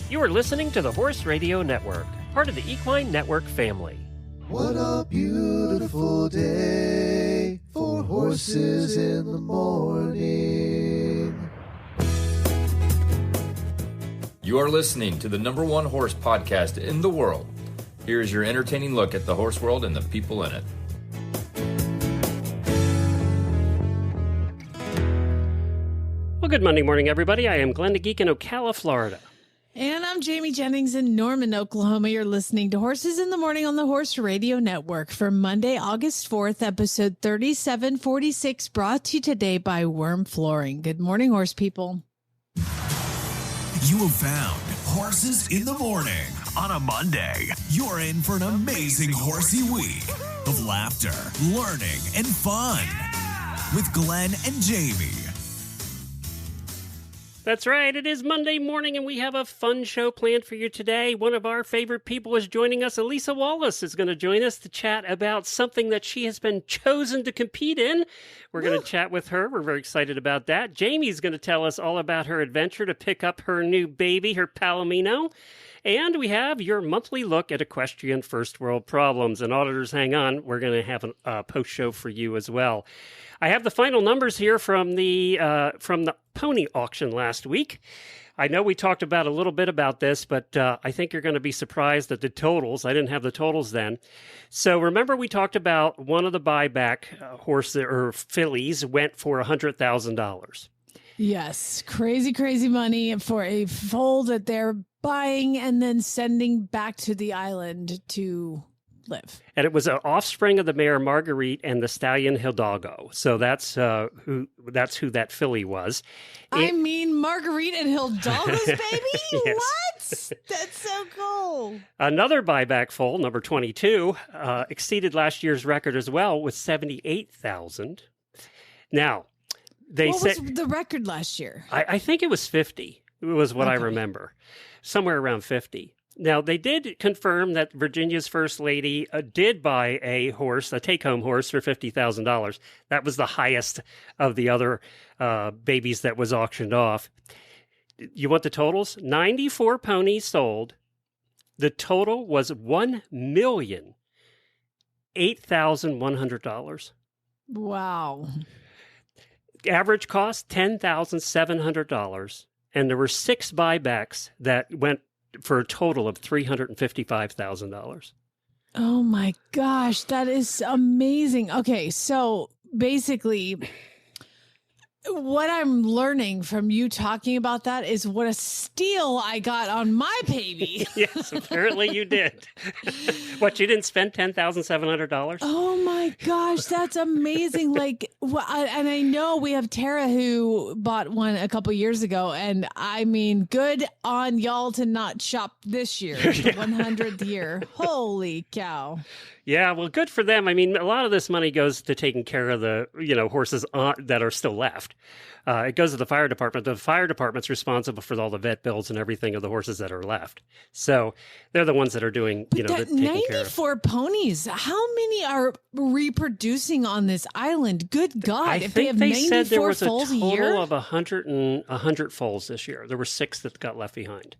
You are listening to the Horse Radio Network, part of the Equine Network family. What a beautiful day for horses in the morning. You are listening to the #1 horse podcast in the world. Here is your entertaining look at the horse world and the people in it. Well, good Monday morning, everybody. I am Glenn the Geek in Ocala, Florida. And I'm Jamie Jennings in Norman, Oklahoma. You're listening to Horses in the Morning on the Horse Radio Network for Monday, August 4th, episode 3746, brought to you today by WERM Flooring. Good morning, horse people. You have found Horses in the Morning on a Monday. You're in for an amazing horsey week of laughter, learning, and fun with Glenn and Jamie. That's right. It is Monday morning, and we have a fun show planned for you today. One of our favorite people is joining us. Elisa Wallace is going to join us to chat about something that she has been chosen to compete in. We're going to chat with her. We're very excited about that. Jamie's going to tell us all about her adventure to pick up her new baby, her Palomino. And we have your monthly look at equestrian first world problems. And auditors, hang on. We're going to have a post show for you as well. I have the final numbers here from the pony auction last week. I know we talked about a little bit about this, but I think you're going to be surprised at the totals. I didn't have the totals then. So remember we talked about one of the buyback horses or fillies went for $100,000. Yes, crazy, crazy money for a foal that they're buying and then sending back to the island to live. And it was an offspring of the mare Marguerite and the stallion Hidalgo. So that's who that filly was. I mean, Marguerite and Hidalgo's baby? Yes. What? That's so cool. Another buyback foal, number 22, exceeded last year's record as well with $78,000. Now, what was the record last year? I think it was 50. It was what I remember. Somewhere around 50. Now, they did confirm that Virginia's First Lady did buy a horse, a take-home horse, for $50,000. That was the highest of the other babies that was auctioned off. You want the totals? 94 ponies sold. The total was $1,008,100. Wow. Average cost, $10,700. And there were 6 buybacks that went for a total of $355,000. Oh my gosh, that is amazing. Okay, so basically, what I'm learning from you talking about that is what a steal I got on my baby. Yes, apparently you did. What, you didn't spend $10,700? Oh my gosh, that's amazing. Like, and I know we have Tara who bought one a couple years ago, and I mean, good on y'all to not shop this year, the 100th year. Holy cow. Yeah, well, good for them. I mean, a lot of this money goes to taking care of the, horses that are still left. It goes to the fire department. The fire department's responsible for all the vet bills and everything of the horses that are left. So they're the ones that are doing, taking care of. 94 ponies. How many are reproducing on this island? Good God. I if think they they have 94 said there was a foals a year? total of 100 foals this year. There were 6 that got left behind.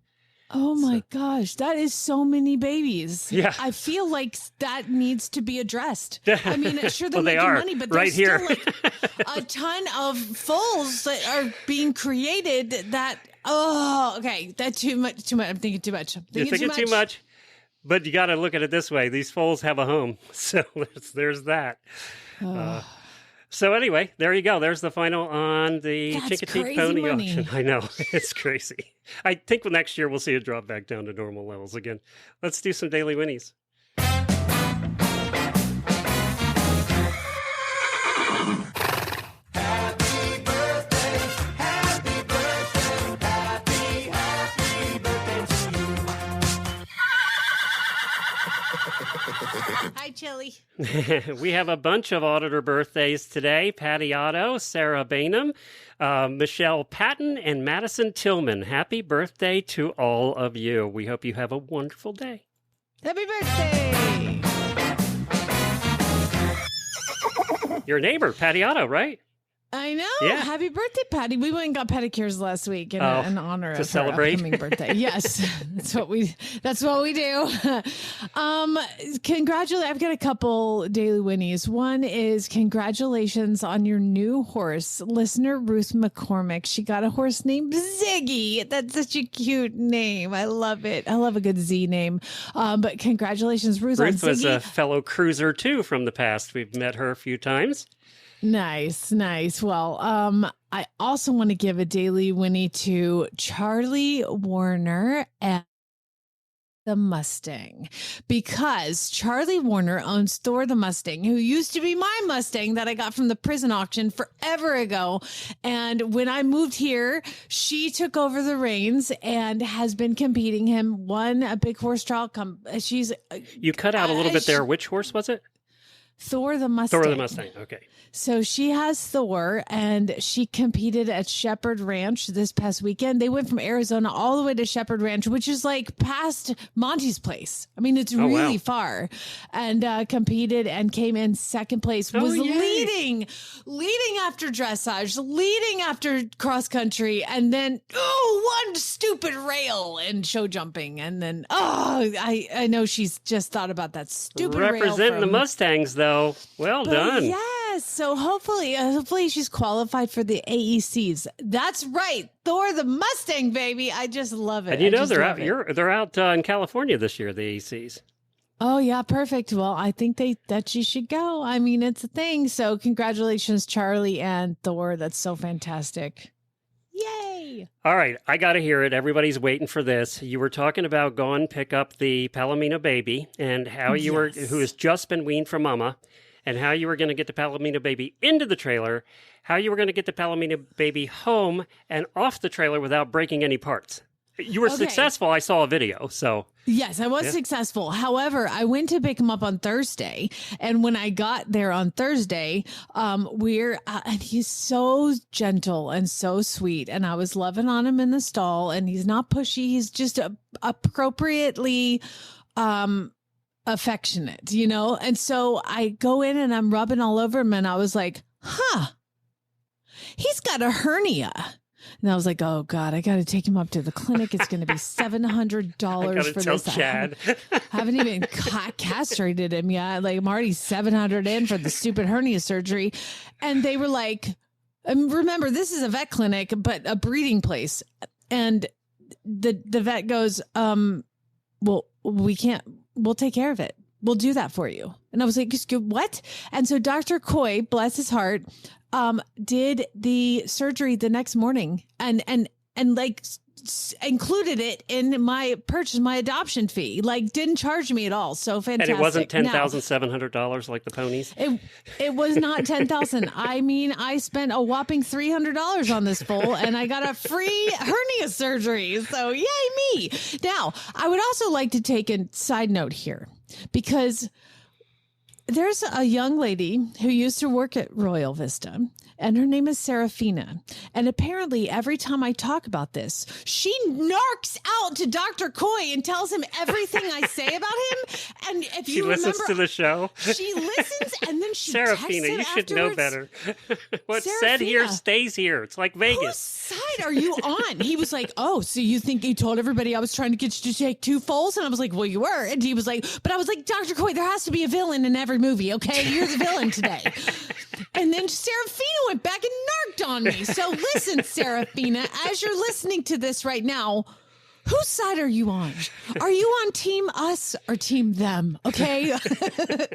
Oh my gosh, that is so many babies. Yeah. I feel like that needs to be addred. I mean, sure they're Well, they making are, money, but right there's here. still like a ton of foals that are being created that, okay, that's too much. I'm thinking too much. You're thinking too much. But you got to look at it this way. These foals have a home. So there's that. So anyway, there you go. There's the final on the Chincoteague Pony auction. I know. It's crazy. I think next year we'll see it drop back down to normal levels again. Let's do some daily Whinnies. Hi, Chili. We have a bunch of auditor birthdays today. Patty Otto, Sarah Bainham, Michelle Patton, and Madison Tillman. Happy birthday to all of you. We hope you have a wonderful day. Happy birthday. Your neighbor, Patty Otto, right? I know. Yeah. Happy birthday, Patty. We went and got pedicures last week in honor of celebrate? her upcoming birthday. Yes. That's what we do. Congratulations. I've got a couple daily Whinnies. One is congratulations on your new horse. Listener Ruth McCormick. She got a horse named Ziggy. That's such a cute name. I love it. I love a good Z name. But congratulations, Ruth, on Ruth Ziggy. was a fellow cruiser, too, from the past. We've met her a few times. Nice. Well, I also want to give a daily Winnie to Charlie Warner and the Mustang, because Charlie Warner owns Thor the Mustang, who used to be my Mustang that I got from the prison auction forever ago. And when I moved here, she took over the reins and has been competing him. Won a big horse trial. You cut out a little bit there. Which horse was it? Thor the Mustang. Thor the Mustang. Okay. So she has Thor, and she competed at Shepherd Ranch this past weekend. They went from Arizona all the way to Shepherd Ranch, which is like past Monty's place. I mean, it's really far. And competed and came in second place. Was leading after dressage, leading after cross country, and then one stupid rail and show jumping, and then I know she's just thought about that stupid representing rail the Mustangs, though. Well done. Yes. So hopefully she's qualified for the AECs. That's right. Thor the Mustang, baby. I just love it. And they're out in California this year, the AECs. Oh, yeah. Perfect. Well, I think that she should go. I mean, it's a thing. So congratulations, Charlie and Thor. That's so fantastic. Yay. All right. I got to hear it. Everybody's waiting for this. You were talking about going pick up the Palomino baby and how you were, who has just been weaned from mama, and how you were going to get the Palomino baby into the trailer, how you were going to get the Palomino baby home and off the trailer without breaking any parts. You were successful. I saw a video, so. Yes, I was successful. However, I went to pick him up on Thursday, and when I got there on Thursday, and he's so gentle and so sweet, and I was loving on him in the stall, and he's not pushy. He's just appropriately affectionate, And so I go in and I'm rubbing all over him, and I was like, he's got a hernia. And I was like, oh, God, I got to take him up to the clinic. It's going to be $700 for this. Chad. I haven't even castrated him yet. Like, I'm already $700 in for the stupid hernia surgery. And they were like, remember, this is a vet clinic, but a breeding place. And the vet goes, well, we'll take care of it. We'll do that for you. And I was like, what? And so Dr. Coy, bless his heart, did the surgery the next morning and included it in my purchase, my adoption fee, didn't charge me at all. So fantastic. And it wasn't $10,700 like the ponies? It was not $10,000. I mean, I spent a whopping $300 on this foal, and I got a free hernia surgery. So yay me. Now, I would also like to take a side note here, because there's a young lady who used to work at Royal Vista, and her name is Serafina. And apparently every time I talk about this, she narks out to Dr. Coy and tells him everything I say about him. And if you remember, she listens to the show. She listens, and then she Serafina, you should know better. What's said here stays here. It's like Vegas. Whose side are you on? He was like, oh, so you think you told everybody I was trying to get you to take 2 foals? And I was like, well, you were. And he was like, but I was like, Dr. Coy, there has to be a villain in every movie, okay? You're the villain today. And then Serafina went back and narked on me. So listen, Serafina, as you're listening to this right now, whose side are you on? Are you on team us or team them? Okay.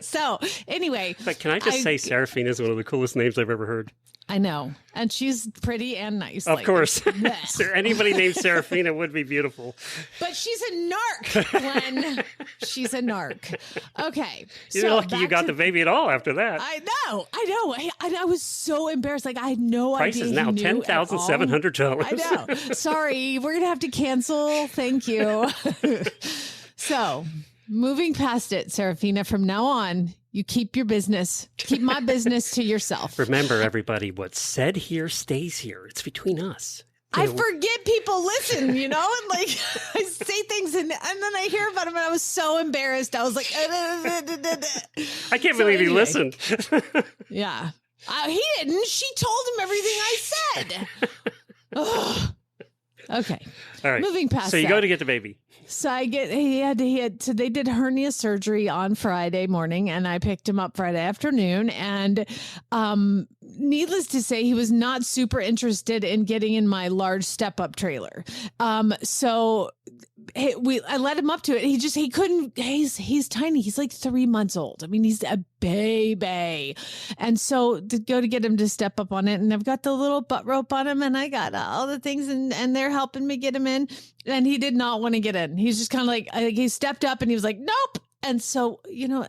So anyway. But can I just say Serafina is one of the coolest names I've ever heard? I know. And she's pretty and nice. Of course. Anybody named Serafina would be beautiful. But she's a narc, Glenn. She's a narc. Okay. You're lucky you got the baby at all after that. I know. I was so embarrassed. I had no idea. Price is now $10,700. I know. Sorry. We're going to have to cancel. Thank you. So, moving past it, Serafina, from now on, you keep your business. Keep my business to yourself. Remember, everybody, what's said here stays here. It's between us. I forget people listen, and I say things and then I hear about them, and I was so embarrassed. I was like, I can't believe you listened. Yeah. He didn't. She told him everything I said. Ugh. Okay. All right. Moving past So you that. go to get the baby. So so they did hernia surgery on Friday morning, and I picked him up Friday afternoon. And needless to say, he was not super interested in getting in my large step-up trailer. So I let him up to it. He couldn't. He's tiny. He's like 3 months old. I mean, he's a baby. And so to go to get him to step up on it, and I've got the little butt rope on him, and I got all the things, and they're helping me get him in. And he did not want to get in. He's just kind of like he stepped up, and he was like, nope. And so,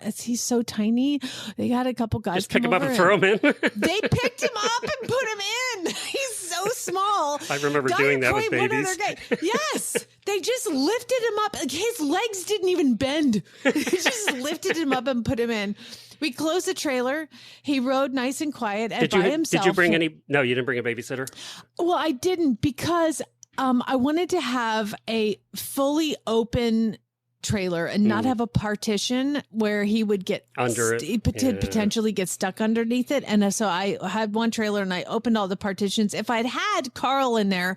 as he's so tiny, they got a couple guys just pick him up and throw him in. They picked him up and put him in. He's so small. I remember doing that with babies. Yes. They just lifted him up. Like, his legs didn't even bend. They just lifted him up and put him in. We closed the trailer. He rode nice and quiet and by himself. Did you bring any? No, you didn't bring a babysitter? Well, I didn't because I wanted to have a fully open trailer and not have a partition where he would get under it, potentially get stuck underneath it. And so I had one trailer and I opened all the partitions. If I'd had Carl in there,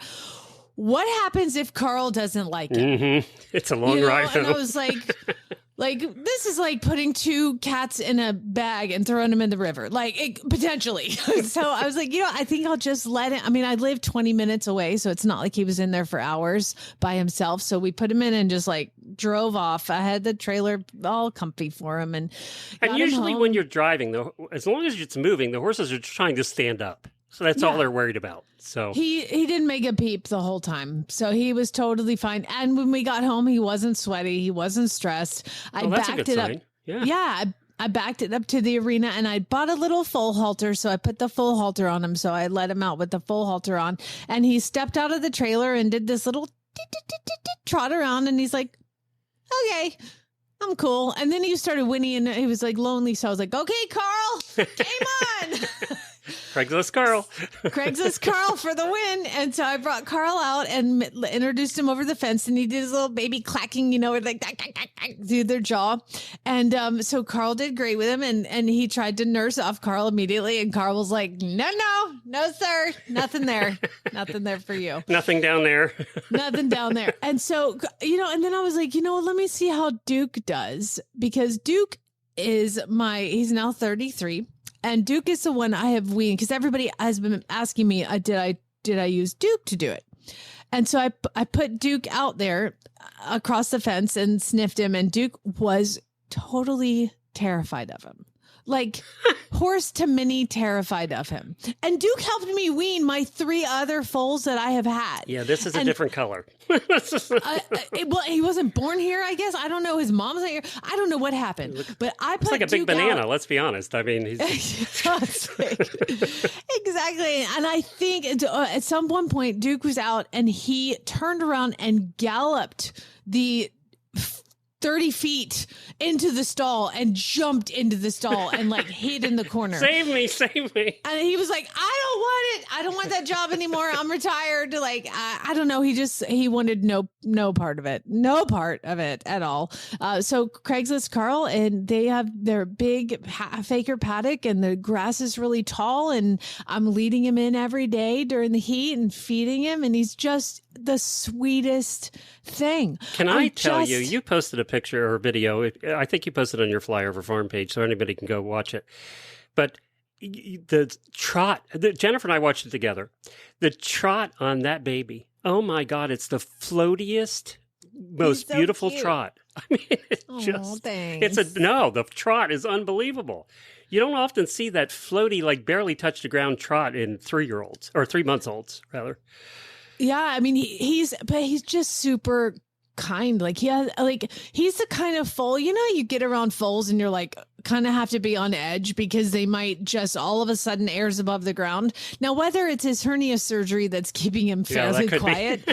what happens if Carl doesn't like it? Mm-hmm. It's a long ride. And I was like, this is like putting two cats in a bag and throwing them in the river, potentially. So I was like, I think I'll just let it. I mean, I live 20 minutes away, so it's not like he was in there for hours by himself. So we put him in and just drove off. I had the trailer all comfy for him. And usually when you're driving, as long as it's moving, the horses are trying to stand up. So that's all they're worried about. So he didn't make a peep the whole time. So he was totally fine. And when we got home, he wasn't sweaty. He wasn't stressed. I backed it up. Yeah. I backed it up to the arena and I bought a little full halter. So I put the full halter on him. So I let him out with the full halter on. And he stepped out of the trailer and did this little trot around. And he's like, okay, I'm cool. And then he started whinnying. He was lonely. So I was like, okay, Carl, game on. Craigslist Carl. Craigslist Carl for the win. And so I brought Carl out and introduced him over the fence, and he did his little baby clacking, through their jaw. And so Carl did great with him, and he tried to nurse off Carl immediately. And Carl was like, no, sir. Nothing there. Nothing there for you. Nothing down there. Nothing down there. And so, and then I was like, let me see how Duke does, because Duke is he's now 33. And Duke is the one I have weaned, because everybody has been asking me, did I use Duke to do it? And so I put Duke out there across the fence and sniffed him, and Duke was totally terrified of him. Horse to mini terrified of him. And Duke helped me wean my 3 other foals that I have had. Yeah, this is a different color. Well, he wasn't born here, I guess. I don't know. His mom's not here. I don't know what happened. But I put It's like a big Duke banana, out. let's be honest. I mean, he's... Exactly. And I think at some one point, Duke was out and he turned around and galloped the 30 feet into the stall and jumped into the stall and hid in the corner. Save me. And he was like, I don't want it. I don't want that job anymore. I'm retired. I don't know. He wanted no part of it. No part of it at all. So Craigslist Carl, and they have their big faker paddock, and the grass is really tall, and I'm leading him in every day during the heat and feeding him. And he's just the sweetest thing. Can I tell you, you posted a picture or video. I think you posted on your Flyover for Farm page, so anybody can go watch it. But the trot, Jennifer and I watched it together. The trot on that baby, oh my God, it's the floatiest, most beautiful cute. Trot. I mean, Thanks. The trot is unbelievable. You don't often see that floaty, barely touch the ground trot in 3-year-olds, or 3-month-olds, rather. Yeah, I mean he's just super kind. He's the kind of foal, you get around foals and you're kind of have to be on edge because they might just all of a sudden airs above the ground. Now, whether it's his hernia surgery that's keeping him fairly quiet,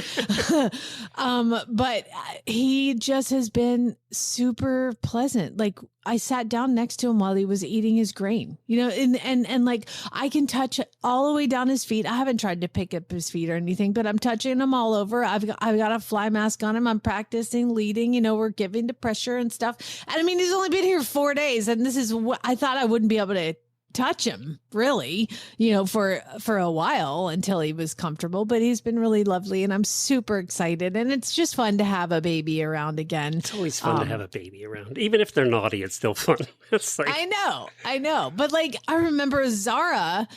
but he just has been super pleasant. I sat down next to him while he was eating his grain, and I can touch all the way down his feet. I haven't tried to pick up his feet or anything, but I'm touching him all over. I've got a fly mask on him. I'm practicing leading, we're giving the pressure and stuff. And I mean, he's only been here 4 days, and this is what I thought I wouldn't be able to touch him really, for a while until he was comfortable, but he's been really lovely and I'm super excited. And it's just fun to have a baby around again. It's always fun to have a baby around. Even if they're naughty, it's still fun. It's like, I know. But like, I remember Zara,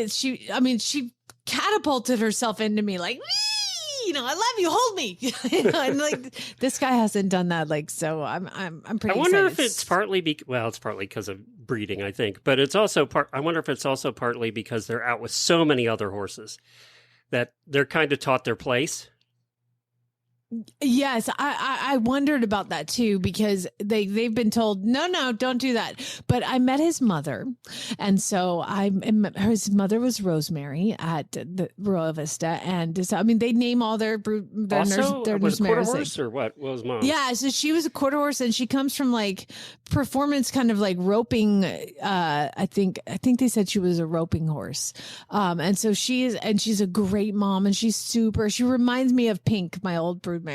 she catapulted herself into me like, I love you, hold me. And like, this guy hasn't done that. Like, so I'm pretty I wonder excited. if it's partly it's partly because of breeding, I think, but it's also I wonder if it's also partly because they're out with so many other horses that they're kind of taught their place. Yes, I wondered about that too, because they've been told, no, don't do that. But I met his mother. And so his mother was Rosemary at the Royal Vista. And so, they name all their Was nurse quarter horse or what was mom? Yeah, so she was a quarter horse and she comes from like performance, kind of like roping. I think they said she was a roping horse. And so she's a great mom and she reminds me of Pink, my old broodmare.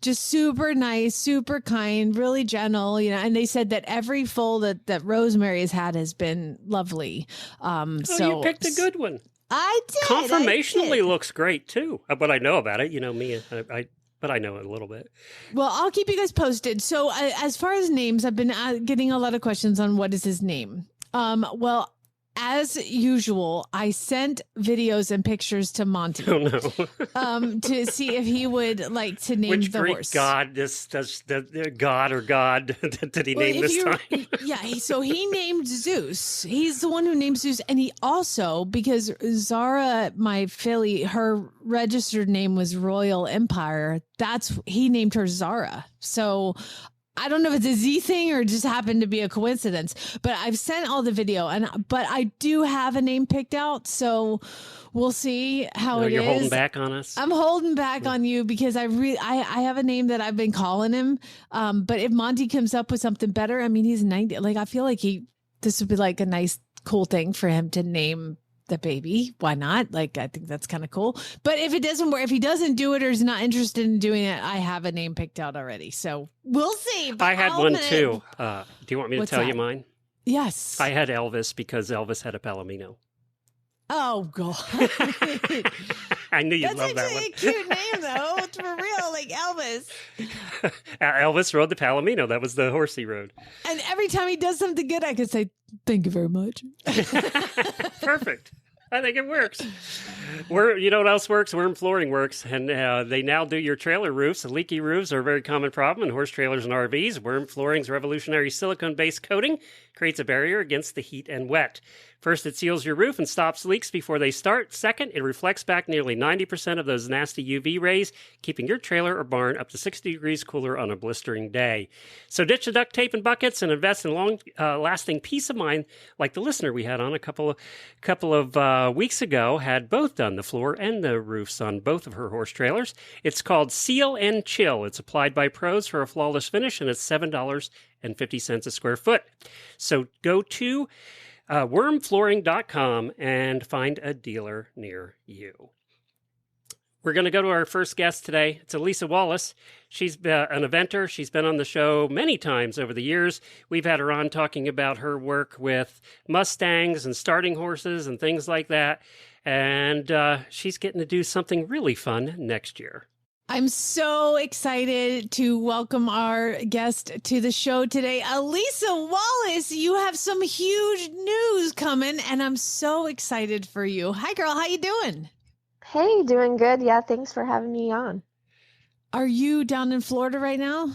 Just super nice, super kind, really gentle, and they said that every foal that Rosemary has been lovely. So you picked a good one. I did. Conformationally looks great too. But I know about it, me, but I know it a little bit. Well, I'll keep you guys posted. So as far as names, I've been getting a lot of questions on what is his name. Well, as usual, I sent videos and pictures to Monty. Oh no! To see if he would like to name Which the Greek horse. god God did he name this time? Yeah, so he named Zeus. He's the one who named Zeus, and he also, because Zara, my filly, her registered name was Royal Empire. He named her Zara. So I don't know if it's a Z thing or just happened to be a coincidence, but I've sent all the video but I do have a name picked out. So we'll see how it is. You're holding back on us. I'm holding back on you because I have a name that I've been calling him. But if Monty comes up with something better, he's 90. Like, I feel like this would be like a nice, cool thing for him to name the baby. Why not? Like, I think that's kind of cool. But if it doesn't work, if he doesn't do it or is not interested in doing it, I have a name picked out already. So we'll see. I had one too. Do you want me to tell you mine? Yes. I had Elvis because Elvis had a Palomino. Oh, God. I knew you'd love that one. That's actually a cute name, though. It's for real, like Elvis. Elvis rode the Palomino. That was the horse he rode. And every time he does something good, I can say, thank you very much. Perfect. I think it works. You know what else works? WERM flooring works. And they now do your trailer roofs. Leaky roofs are a very common problem in horse trailers and RVs. WERM flooring's revolutionary silicone-based coating creates a barrier against the heat and wet. First, it seals your roof and stops leaks before they start. Second, it reflects back nearly 90% of those nasty UV rays, keeping your trailer or barn up to 60 degrees cooler on a blistering day. So ditch the duct tape and buckets and invest in long-lasting peace of mind, like the listener we had on a couple of weeks ago had both done the floor and the roofs on both of her horse trailers. It's called Seal and Chill. It's applied by pros for a flawless finish, and it's $7.50 a square foot. So go to wormflooring.com and find a dealer near you. We're going to go to our first guest today. It's Elisa Wallace. She's an eventer. She's been on the show many times over the years. We've had her on talking about her work with Mustangs and starting horses and things like that. And she's getting to do something really fun next year. I'm so excited to welcome our guest to the show today. Elisa Wallace, you have some huge news coming, and I'm so excited for you. Hi, girl. How you doing? Hey, doing good. Yeah, thanks for having me on. Are you down in Florida right now?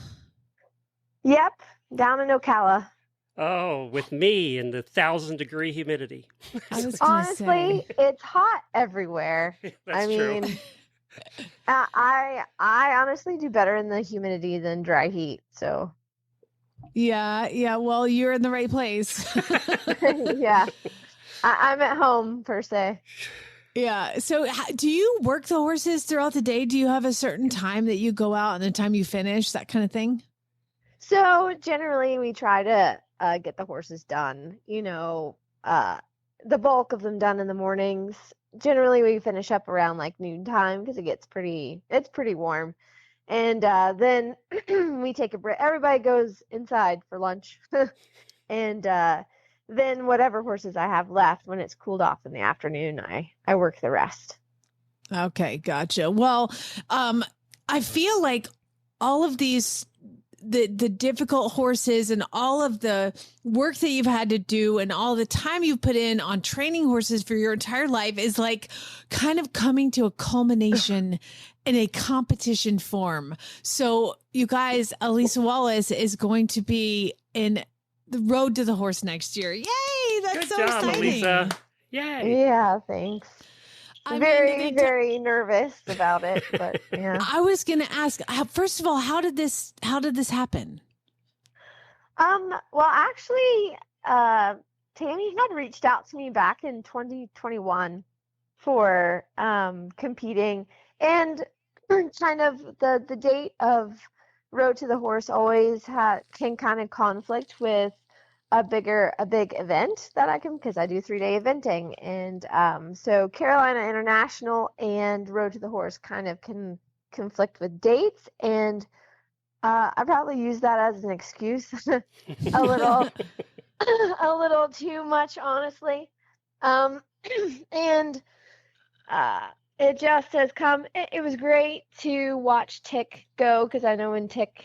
Yep, down in Ocala. Oh, with me in the 1,000-degree humidity. Honestly, it's hot everywhere. That's true. I honestly do better in the humidity than dry heat. So, yeah. Well, you're in the right place. yeah, I'm at home per se. Yeah. So, do you work the horses throughout the day? Do you have a certain time that you go out and the time you finish, that kind of thing? So generally, we try to get the horses done. The bulk of them done in the mornings. Generally, we finish up around like noontime because it's pretty warm. And then we take a break. Everybody goes inside for lunch. And then whatever horses I have left, when it's cooled off in the afternoon, I work the rest. Okay, gotcha. Well, I feel like all of these, the difficult horses and all of the work that you've had to do and all the time you've put in on training horses for your entire life is like kind of coming to a culmination in a competition form. So you guys, Elisa Wallace is going to be in the Road to the Horse next year. Yay! That's Good so job, exciting. Elisa. Yay. Yeah, thanks. Very nervous about it, but yeah. I was going to ask, first of all, how did this happen? Well, actually, Tammy had reached out to me back in 2021 for competing, and kind of the date of Road to the Horse always can kind of conflict with a big event that I can, because I do 3-day eventing, and so Carolina International and Road to the Horse kind of can conflict with dates, and I probably use that as an excuse a little too much, honestly, and it just has come. It was great to watch Tick go, because I know when Tick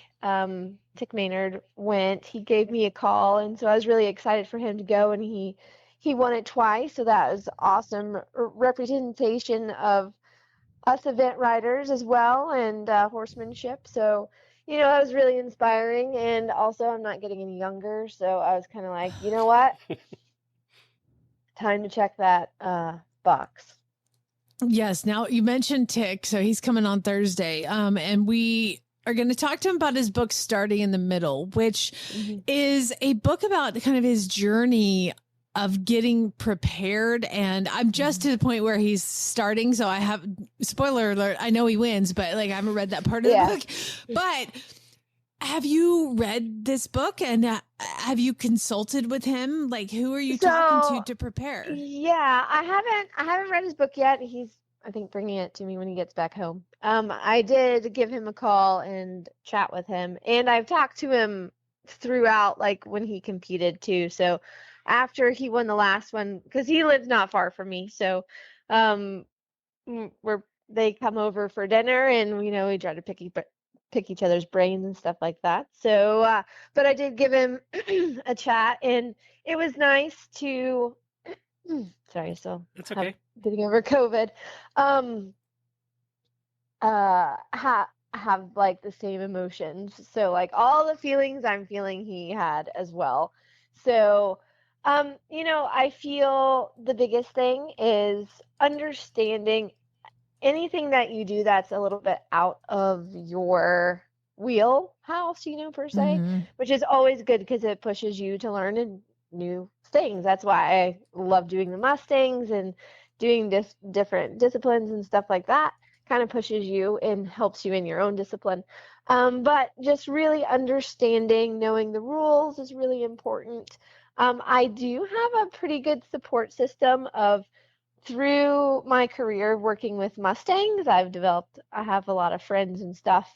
Maynard went, he gave me a call, and so I was really excited for him to go, and he won it twice, so that was awesome representation of us event riders as well, and horsemanship. So it was really inspiring, and also I'm not getting any younger, so I was kind of like, you know what, time to check that box. Yes. Now you mentioned Tick, so he's coming on Thursday, and we are going to talk to him about his book Starting in the Middle, which is a book about kind of his journey of getting prepared. And I'm just to the point where he's starting. So I have, spoiler alert, I know he wins, but like I haven't read that part of the book. But have you read this book, and have you consulted with him? Like, who are you talking to prepare? Yeah, I haven't read his book yet. He's, I think, bringing it to me when he gets back home. I did give him a call and chat with him, and I've talked to him throughout, like when he competed too. So after he won the last one, because he lives not far from me, so they come over for dinner, and we try to pick each other's brains and stuff like that. So, but I did give him a chat, and it was nice to. Sorry, still getting over COVID. Have like the same emotions. So like all the feelings I'm feeling, he had as well. So, I feel the biggest thing is understanding anything that you do that's a little bit out of your wheelhouse, per se, which is always good because it pushes you to learn new things. That's why I love doing the Mustangs and doing different disciplines and stuff like that. Kind of pushes you and helps you in your own discipline. But just really understanding, knowing the rules is really important. I do have a pretty good support system through my career working with Mustangs. I have a lot of friends and stuff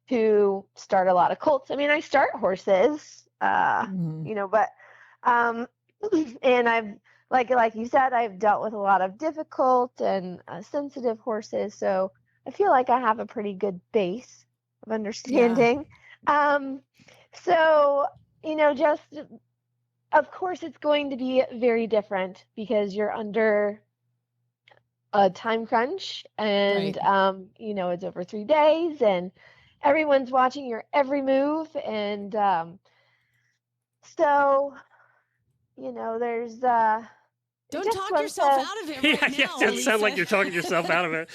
who start a lot of colts. I mean, I start horses, but and I've like you said, I've dealt with a lot of difficult and sensitive horses, so I feel like I have a pretty good base of understanding. So just of course it's going to be very different because you're under a time crunch, and it's over 3 days, and everyone's watching your every move, and so there's don't talk yourself out of it right now. It doesn't sound like you're talking yourself out of it.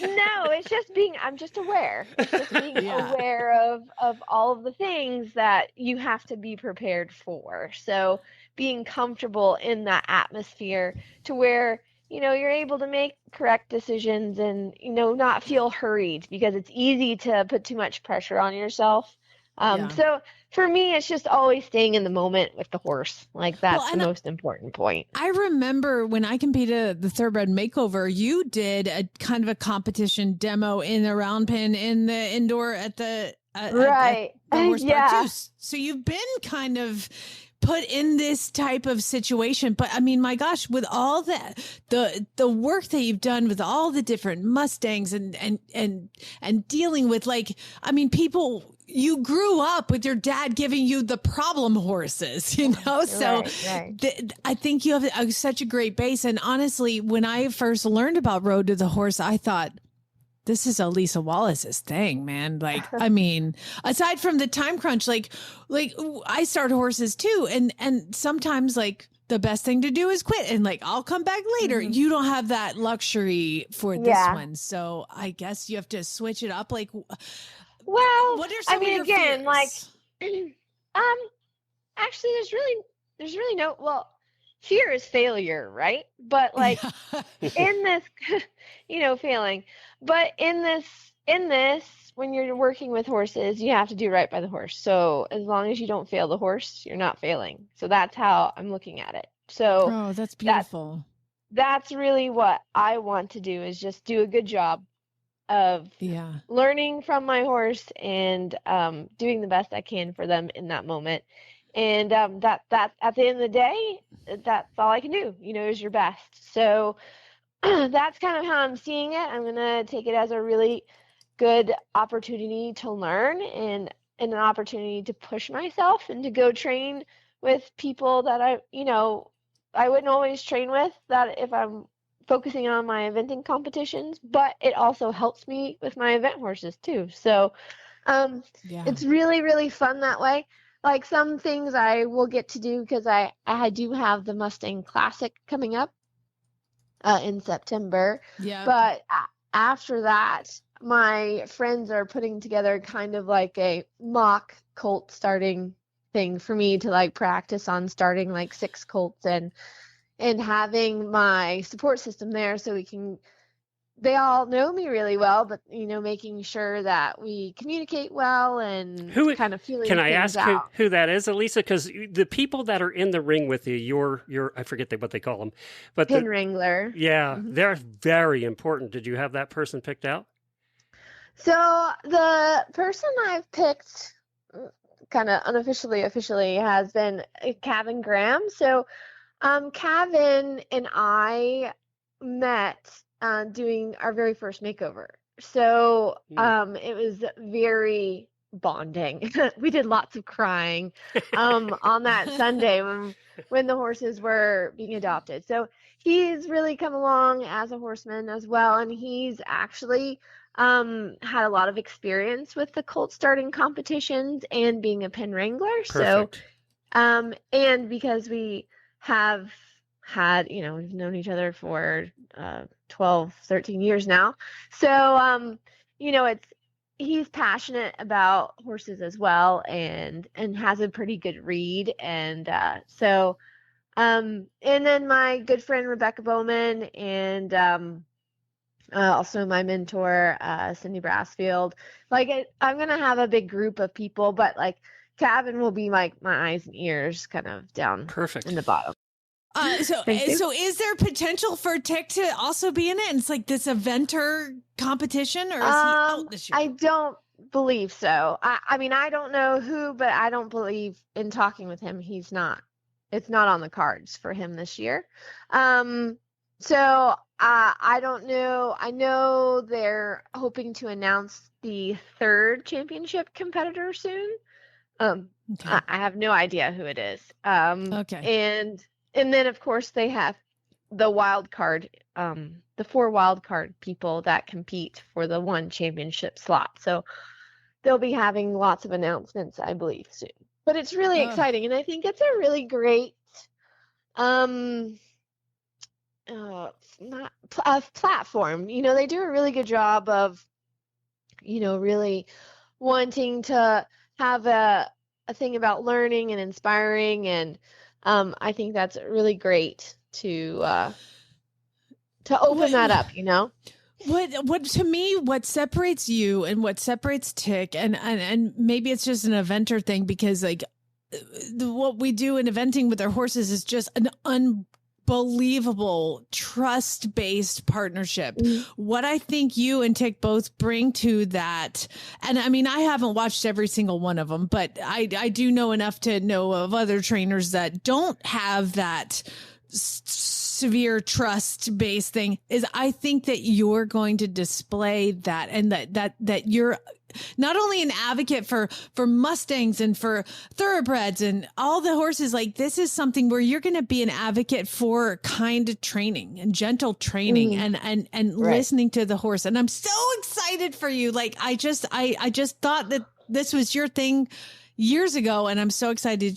No, it's just I'm just aware. It's just being aware of all of the things that you have to be prepared for. So being comfortable in that atmosphere to where, you're able to make correct decisions and, not feel hurried, because it's easy to put too much pressure on yourself. So for me, it's just always staying in the moment with the horse. Like that's the most important point. I remember when I competed at the Thoroughbred Makeover, you did a kind of a competition demo in the round pen in the indoor at the horse park too. So you've been kind of put in this type of situation. But I mean, my gosh, with all the work that you've done with all the different Mustangs and dealing with, like, I mean, people, you grew up with your dad giving you the problem horses, you know? So Right. I think you have such a great base. And honestly, when I first learned about Road to the Horse, I thought, this is Elisa Wallace's thing, man. Like, I mean, aside from the time crunch, like I start horses too. And sometimes, like, the best thing to do is quit and, like, I'll come back later. Mm-hmm. You don't have that luxury for this one. So I guess you have to switch it up. Like, Well, what are some I mean, of your again, like, fears? actually, there's really no, well, fear is failure, right? But like in this, failing, but in this, when you're working with horses, you have to do right by the horse. So as long as you don't fail the horse, you're not failing. So that's how I'm looking at it. So Oh, that's beautiful. that's really what I want to do, is just do a good job of learning from my horse and doing the best I can for them in that moment. And that at the end of the day, that's all I can do, is your best. So that's kind of how I'm seeing it. I'm going to take it as a really good opportunity to learn and an opportunity to push myself and to go train with people that I wouldn't always train with, that if I'm focusing on my eventing competitions, but it also helps me with my event horses too. So it's really, really fun that way. Like, some things I will get to do, because I do have the Mustang Classic coming up in September. Yeah. But after that, my friends are putting together kind of like a mock colt starting thing for me to, like, practice on starting like 6 colts and having my support system there, so they all know me really well, but making sure that we communicate well and kind of feeling Can I things ask out. who that is, Elisa? Because the people that are in the ring with you, your I forget what they call them, but Pin wrangler. Yeah, they're very important. Did you have that person picked out? So the person I've picked, kind of officially, has been Kevin Graham. So Kevin and I met doing our very first makeover. So it was very bonding. We did lots of crying on that Sunday when the horses were being adopted. So he's really come along as a horseman as well, and he's actually had a lot of experience with the colt starting competitions and being a pen wrangler. Perfect. So and because we have had, we've known each other for 12, 13 years now. So, he's passionate about horses as well, and has a pretty good read. And and then my good friend, Rebecca Bowman, and also my mentor, Cindy Brassfield. Like, I'm going to have a big group of people, but, like, Kevin will be like my eyes and ears kind of down in the bottom. So is there potential for Tick to also be in it? And it's like this eventer competition, or is he out this year? I don't believe so. I mean, I don't know who, but I don't believe, in talking with him, it's not on the cards for him this year. So I don't know. I know they're hoping to announce the 3rd championship competitor soon. I have no idea who it is. And then, of course, they have the wild card, the 4 wild card people that compete for the 1 championship slot. So they'll be having lots of announcements, I believe, soon. But it's really exciting, and I think it's a really great platform. They do a really good job of, really wanting to have a thing about learning and inspiring, and I think that's really great to open that up, What to me, what separates you and what separates Tick, and maybe it's just an eventer thing, because, like, what we do in eventing with our horses is just an unbelievable trust-based partnership. What I think you and Tick both bring to that, and I mean, I haven't watched every single one of them, but I do know enough to know of other trainers that don't have that severe trust-based thing, is I think that you're going to display that, and that you're not only an advocate for Mustangs and for thoroughbreds and all the horses. Like, this is something where you're going to be an advocate for kind training and gentle training and Right. listening to the horse. And I'm so excited for you. Like, I just thought that this was your thing years ago, and I'm so excited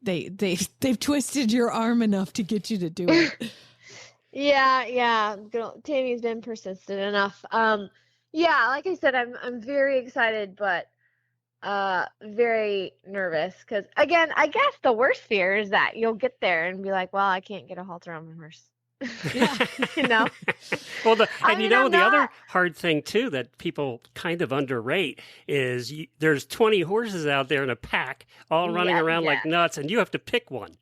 they've twisted your arm enough to get you to do it. Yeah. Tammy's been persistent enough. Yeah, like I said, I'm very excited, but very nervous because, again, I guess the worst fear is that you'll get there and be like, well, I can't get a halter on my horse. You know? Well, the I'm other not- hard thing too that people kind of underrate is there's 20 horses out there in a pack, all running Yeah, around like nuts, and you have to pick one.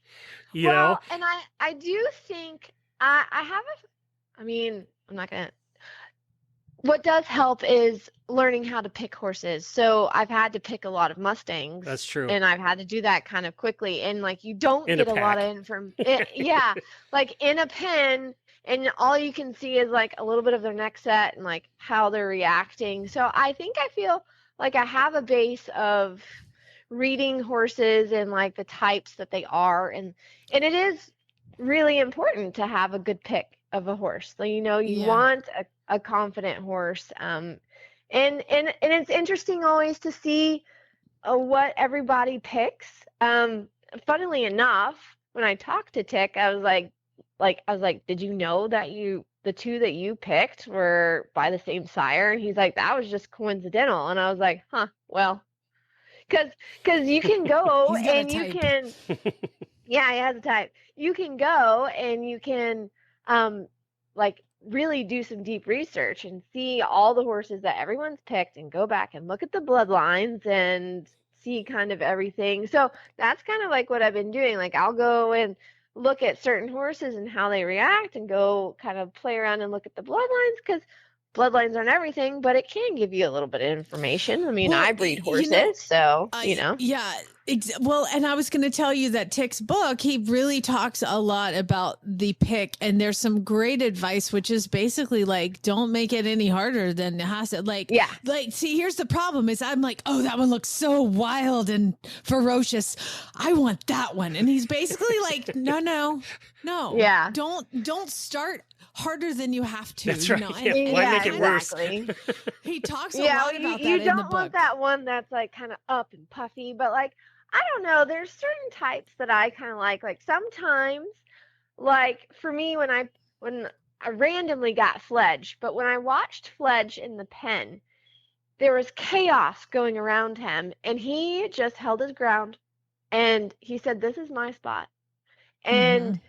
You know? And I do think I mean, I'm not gonna. What does help is learning how to pick horses. So I've had to pick a lot of Mustangs. That's true. And I've had to do that kind of quickly. And like, you don't In a get a lot pack. of information. Yeah. Like in a pen, and all you can see is like a little bit of their neck set and like how they're reacting. So I think I feel like I have a base of reading horses and like the types that they are. And it is really important to have a good pick of a horse. So, you know, you Yeah. want a confident horse. And it's interesting always to see what everybody picks. Funnily enough, when I talked to Tick, I was like, did you know that the two that you picked were by the same sire? And he's like, that was just coincidental. And I was like, huh, well, because you can go He's got a and you type. can, yeah, he has a type. You can go and you can, like, really do some deep research and see all the horses that everyone's picked and go back and look at the bloodlines and see kind of everything. So that's kind of like what I've been doing. Like, I'll go and look at certain horses and how they react and go kind of play around and look at the bloodlines, because bloodlines aren't everything, but it can give you a little bit of information. I mean, Well, I breed you know, horses, so, you know. Yeah. Well, and I was going to tell you that Tick's book, he really talks a lot about the pick, and there's some great advice, which is basically like, don't make it any harder than it has to. Like, Yeah. Like, see, here's the problem is I'm like, oh, that one looks so wild and ferocious. I want that one. And he's basically like, no. Yeah. Don't start harder than you have to. That's you right. know? Yeah, why make it worse? Exactly. He talks a Yeah, lot you, about that you in the don't book. want that one that's like kind of up and puffy, but like, I don't know, there's certain types that I kind of like sometimes, like for me, when I randomly got Fledge, but when I watched Fledge in the pen, there was chaos going around him, and he just held his ground, and he said, this is my spot. And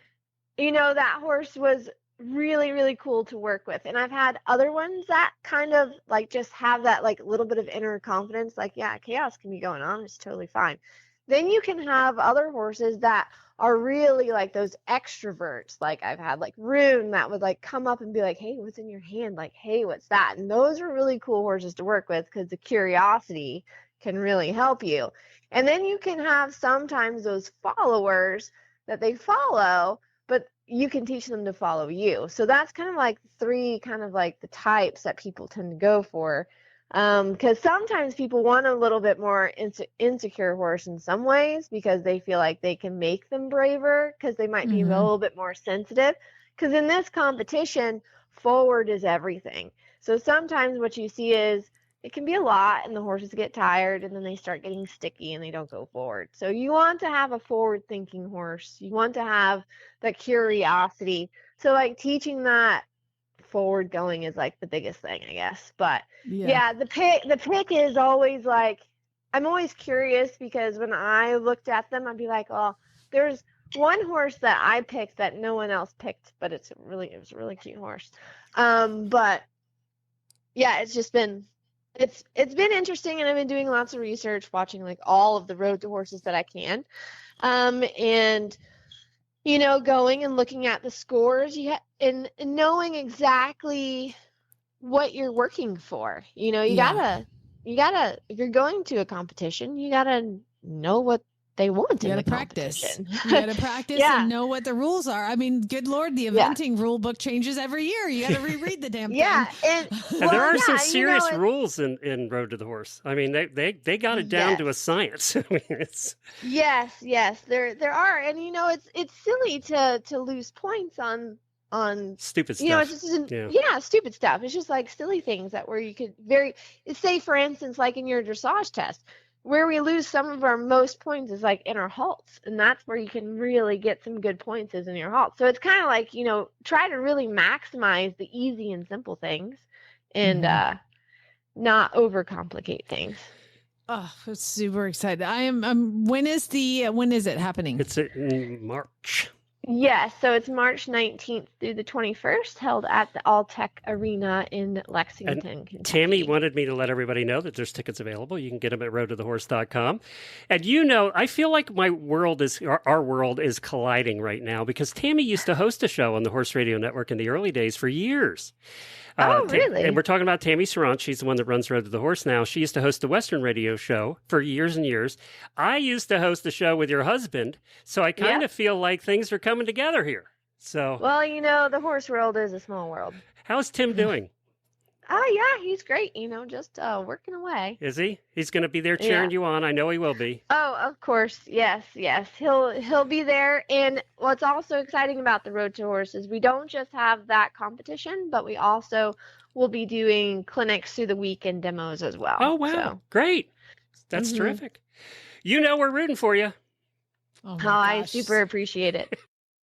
you know, that horse was really, really cool to work with. And I've had other ones that kind of like just have that like little bit of inner confidence, like, yeah, chaos can be going on, it's totally fine. Then you can have other horses that are really like those extroverts. Like I've had like Rune that would like come up and be like, hey, what's in your hand? Like, hey, what's that? And those are really cool horses to work with because the curiosity can really help you. And then you can have sometimes those followers that they follow, but you can teach them to follow you. So that's kind of like three kind of like the types that people tend to go for. Because sometimes people want a little bit more insecure horse in some ways because they feel like they can make them braver because they might be a little bit more sensitive. Because in this competition, forward is everything. So sometimes what you see is it can be a lot and the horses get tired and then they start getting sticky and they don't go forward. So you want to have a forward thinking horse. You want to have the curiosity. So like teaching that forward going is like the biggest thing, I guess. But yeah, the pick is always like, I'm always curious because when I looked at them, I'd be like, oh, there's one horse that I picked that no one else picked, but it was a really cute horse. But yeah, it's just been it's been interesting, and I've been doing lots of research, watching like all of the road to horses that I can. And going and looking at the scores, and knowing exactly what you're working for. You gotta, if you're going to a competition, you gotta know what they want in the competition. You gotta practice Yeah. and know what the rules are. I mean, good Lord, the eventing rule book changes every year. You gotta reread the damn thing. And there are some serious rules in Road to the Horse. I mean, they got it down to a science. I mean, it's yes, there are, and it's silly to lose points on stupid stuff. It's just stupid stuff. It's just like silly things where you could say, for instance, like in your dressage test, where we lose some of our most points is like in our halts, and that's where you can really get some good points is in your halts. So it's kind of like, try to really maximize the easy and simple things, and not overcomplicate things. Oh, it's super excited. When is it happening? It's in March. Yes, so it's March 19th through the 21st, held at the All Tech Arena in Lexington, Kentucky. Tammy wanted me to let everybody know that there's tickets available. You can get them at roadtothehorse.com. And I feel like our world is colliding right now, because Tammy used to host a show on the Horse Radio Network in the early days for years. Really? And we're talking about Tammy Sarant. She's the one that runs Road to the Horse now. She used to host the Western radio show for years and years. I used to host the show with your husband, so I kind of feel like things are coming together here. So, well, the horse world is a small world. How's Tim doing? Oh, yeah, he's great, just working away. Is he? He's going to be there cheering you on. I know he will be. Oh, of course. Yes. He'll be there. And what's also exciting about the Road to Horse is we don't just have that competition, but we also will be doing clinics through the week and demos as well. Oh, wow. So. Great. That's terrific. We're rooting for you. Oh, I super appreciate it.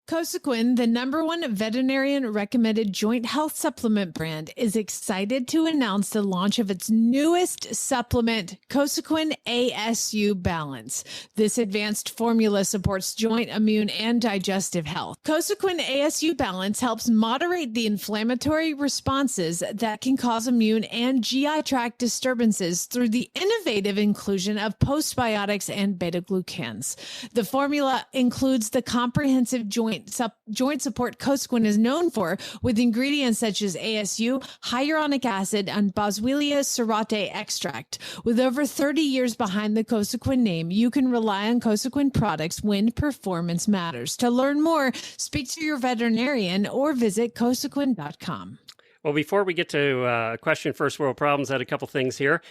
Cosequin, the #1 veterinarian recommended joint health supplement brand, is excited to announce the launch of its newest supplement, Cosequin ASU Balance. This advanced formula supports joint, immune, and digestive health. Cosequin ASU Balance helps moderate the inflammatory responses that can cause immune and GI tract disturbances through the innovative inclusion of postbiotics and beta-glucans. The formula includes the comprehensive joint support Cosequin is known for, with ingredients such as ASU, hyaluronic acid, and Boswellia serrate extract. With over 30 years behind the Cosequin name, you can rely on Cosequin products when performance matters. To learn more, speak to your veterinarian or visit cosequin.com. Well, before we get to question first world problems, I had a couple things here.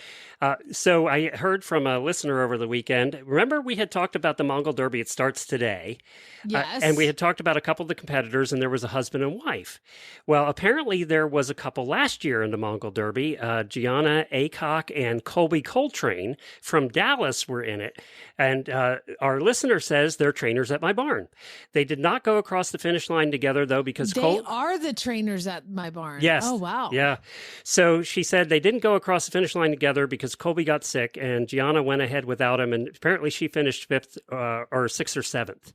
So I heard from a listener over the weekend. Remember, we had talked about the Mongol Derby. It starts today. Yes. And we had talked about a couple of the competitors, and there was a husband and wife. Well, apparently there was a couple last year in the Mongol Derby. Gianna Aycock and Colby Coltrane from Dallas were in it. And our listener says they're trainers at my barn. They did not go across the finish line together, though, because they are the trainers at my barn. Yes. Oh, wow. Yeah. So she said they didn't go across the finish line together because Colby got sick and Gianna went ahead without him. And apparently she finished 5th or 6th or 7th.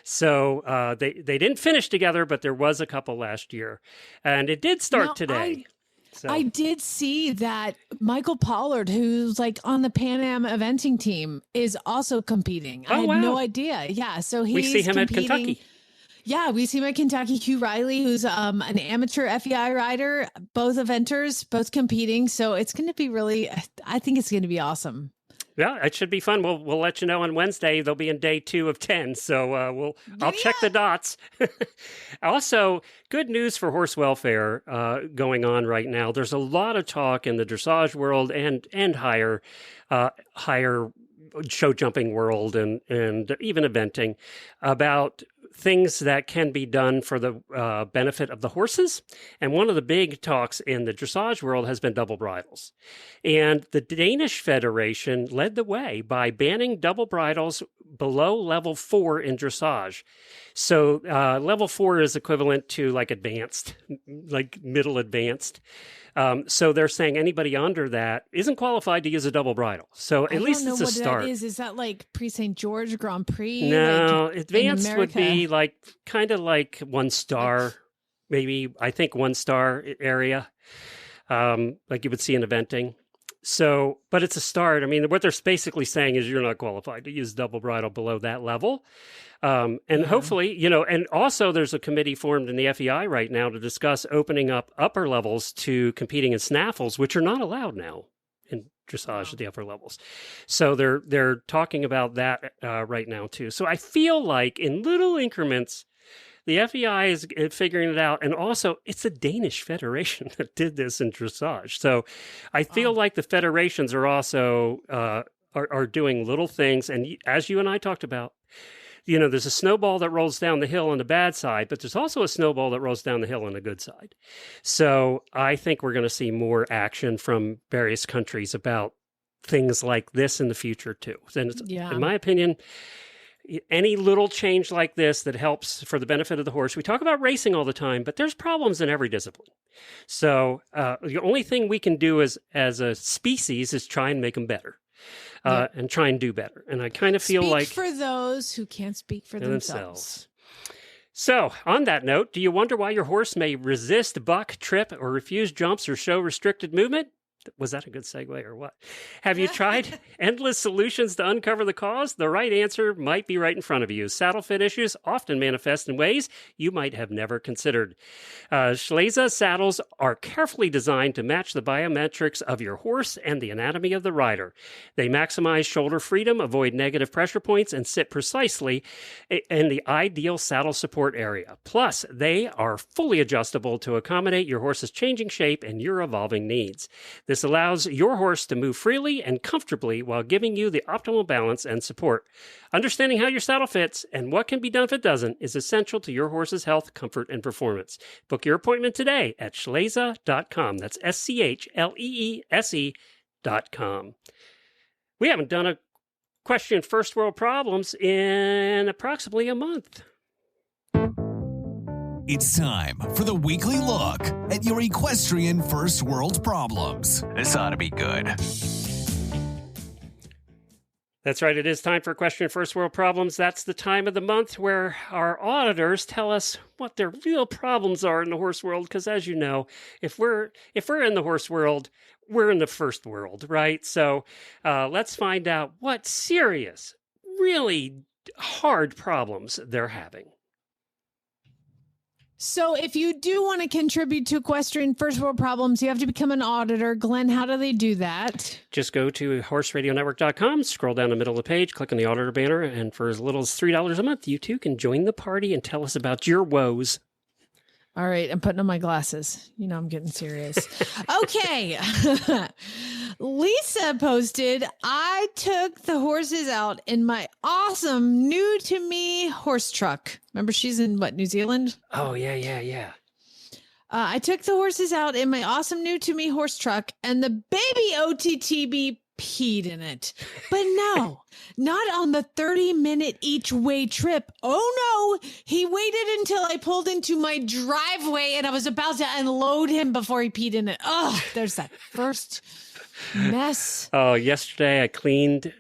So they didn't finish together, but there was a couple last year. And it did start today. I did see that Michael Pollard, who's like on the Pan Am eventing team, is also competing. I had no idea. Yeah. So he's we see him competing. at Kentucky. Yeah, we see him at Kentucky. Hugh Riley, who's an amateur FEI rider, both eventers, both competing. So it's going to be I think it's going to be awesome. Yeah, it should be fun. We'll let you know on Wednesday. They'll be in day 2 of 10. So I'll check the dots. Also, good news for horse welfare going on right now. There's a lot of talk in the dressage world and higher show jumping world and even eventing about things that can be done for the benefit of the horses. And one of the big talks in the dressage world has been double bridles. And the Danish Federation led the way by banning double bridles below level 4 in dressage. So level 4 is equivalent to like advanced, like middle advanced. So they're saying anybody under that isn't qualified to use a double bridle. So at least it's a start. Is that like pre-St. George Grand Prix? No, like advanced would be like kind of like 1 star, maybe I think 1 star area, like you would see in eventing. But it's a start. I mean, what they're basically saying is you're not qualified to use double bridle below that level. And hopefully, and also there's a committee formed in the FEI right now to discuss opening up upper levels to competing in snaffles, which are not allowed now in dressage at the upper levels. So they're talking about that right now too. So I feel like in little increments, the FEI is figuring it out. And also, it's the Danish Federation that did this in dressage. So I feel like the federations are also are doing little things. And as you and I talked about, there's a snowball that rolls down the hill on the bad side, but there's also a snowball that rolls down the hill on the good side. So I think we're going to see more action from various countries about things like this in the future too. And in my opinion, any little change like this that helps for the benefit of the horse. We talk about racing all the time, but there's problems in every discipline. So the only thing we can do as a species is try and make them better. And try and do better. And I kind of feel like... Speak for those who can't speak for themselves. So, on that note, do you wonder why your horse may resist, buck, trip, or refuse jumps or show restricted movement? Was that a good segue or what? Have you tried endless solutions to uncover the cause? The right answer might be right in front of you. Saddle fit issues often manifest in ways you might have never considered. Schlesa saddles are carefully designed to match the biometrics of your horse and the anatomy of the rider. They maximize shoulder freedom, avoid negative pressure points, and sit precisely in the ideal saddle support area. Plus, they are fully adjustable to accommodate your horse's changing shape and your evolving needs. This allows your horse to move freely and comfortably while giving you the optimal balance and support. Understanding how your saddle fits and what can be done if it doesn't is essential to your horse's health, comfort, and performance. Book your appointment today at schlesa.com. That's SCHLEESE.com. We haven't done a question first world problems in approximately a month. It's time for the weekly look at your equestrian first world problems. This ought to be good. That's right. It is time for Equestrian First World Problems. That's the time of the month where our auditors tell us what their real problems are in the horse world. Because as you know, if we're in the horse world, we're in the first world, right? So let's find out what serious, really hard problems they're having. So if you do want to contribute to Equestrian First World Problems, you have to become an auditor. Glenn, how do they do that? Just go to horseradionetwork.com, scroll down the middle of the page, click on the auditor banner, and for as little as $3 a month, you too can join the party and tell us about your woes. All right, I'm putting on my glasses. I'm getting serious. Okay. Lisa posted, I took the horses out in my awesome new to me horse truck. Remember, she's in New Zealand? Oh, yeah. I took the horses out in my awesome new to me horse truck, and the baby OTTB peed in it. But no, not on the 30-minute each way trip. Oh no, he waited until I pulled into my driveway and I was about to unload him before he peed in it. Oh, there's that first mess. Oh, yesterday I cleaned,